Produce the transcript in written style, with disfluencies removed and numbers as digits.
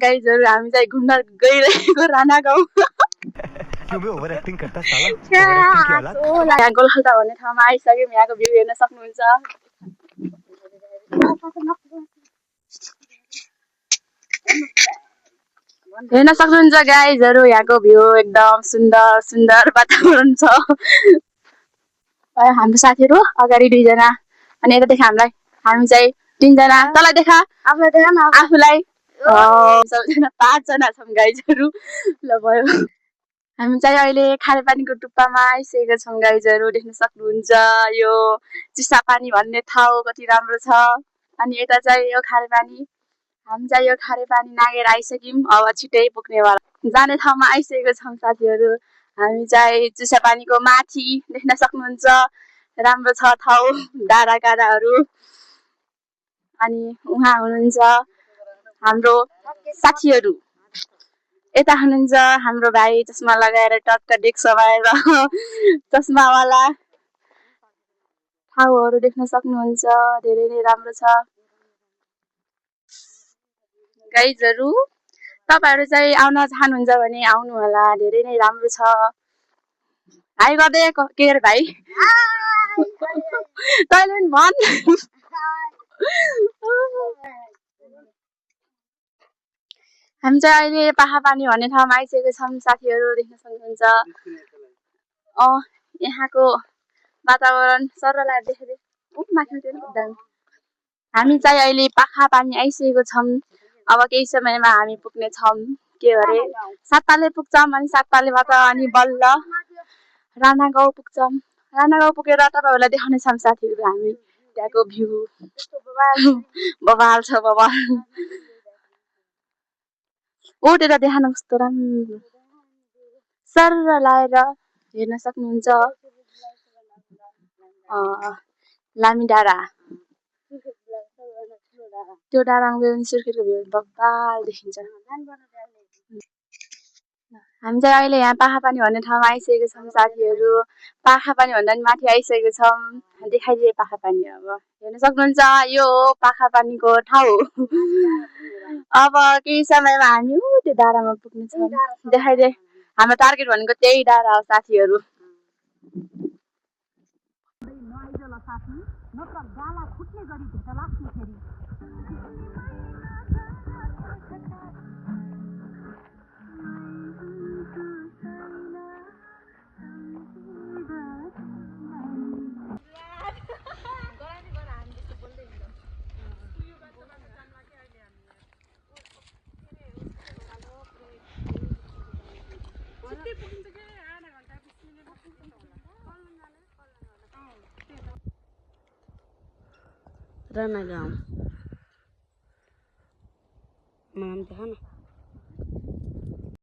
गाइजहरु हामी चाहिँ घुम्न गइरहेको राणा गाउँ क्यों बे ओभर एक्टिङ करता साला ओभर एक्टिङ की औलाद यहाँ गोलखाल्टा भन्ने ठाउँमा आइसक्यौँ यहाँको भ्यू हेर्न सक्नुहुन्छ हेर्न सक्नुहुन्छ गाइजहरु यहाँको भ्यू एकदम सुन्दर सुन्दर वातावरण छ हाम्रो साथीहरु अगाडि दुईजना अनि यता देखा हामीलाई हामी चाहिँ तीनजना तँलाई देखा आफूलाई देखा न आफूलाई सबैजना पाँचजना छौँ गाइजहरु ल भयो हामी चाहिँ अहिले खारेपानीको टुप्पामा आइसकेका छौँ गाइजहरु देख्न सक्नुहुन्छ यो चिसापानी भन्ने ठाउँ कति राम्रो छ अनि यता चाहिँ यो खारेपानी हामी चाहिँ यो खारेपानी नागेर आइसक्यौँ अब छिटै पुग्नेवाला जाने ठाउँमा आइसकेका छौँ साथीहरु हामी चाहिँ चिसापानीको माथि देख्न सक्नुहुन्छ राम्रो छ ठाउँ डाँडा काँडाहरू अनि उहाँ हुनुहुन्छ हाम्रो साथीहरु यता हुनुहुन्छ हाम्रो भाइ चस्मा लगाएर टक्क डेक समाएर चस्मावाला ठाउँहरू देख्न सक्नुहुन्छ धेरै नै राम्रो छ गाइजहरु तपाईहरु चाहिँ आउन चाहनुहुन्छ भने आउनु होला धेरै नै राम्रो छ हाई गर्दै के रे भाइ तैले भन हामी चाहिँ अहिले पाखापानी भन्ने ठाउँमा आइसकेका छौँ साथीहरु देख्न सक्नुहुन्छ यहाँको वातावरण सरलाई देखेर हामी चाहिँ अहिले पाखापानी आइसकेको छौँ अब केही समयमा हामी पुग्ने छौँ के अरे सातपाले पुग्छौँ अनि सातपालेबाट अनि बल्ल राणा गाउँ पुग्छौँ राणा गाउँ पुगेर तपाईहरुलाई देखाउने छौँ साथीहरु हामी त्यहाँको भ्यू बबाल छ बबाल ओ त्यता देखाउन कस्तो राम्रो सर लाएर हेर्न सक्नुहुन्छ लामी डाँडा त्यो डाँडामा गयो भने सुर्खेतको भ्यू बबाल देखिन्छ हामी चाहिँ अहिले यहाँ पाखापानी भन्ने ठाउँमा आइसकेको छौँ साथीहरु पाखापानी भन्दा नि माथि आइसकेको छौँ देखाइदिए पाखापानी अब हेर्न सक्नुहुन्छ यो हो पाखापानीको ठाउँ अब केही समयमा हामी त्यो डाँडामा पुग्ने छौँ देखाइदिए हाम्रो टार्गेट भनेको त्यही डाँडा हो साथीहरु राणा गाउँ नाम देखा न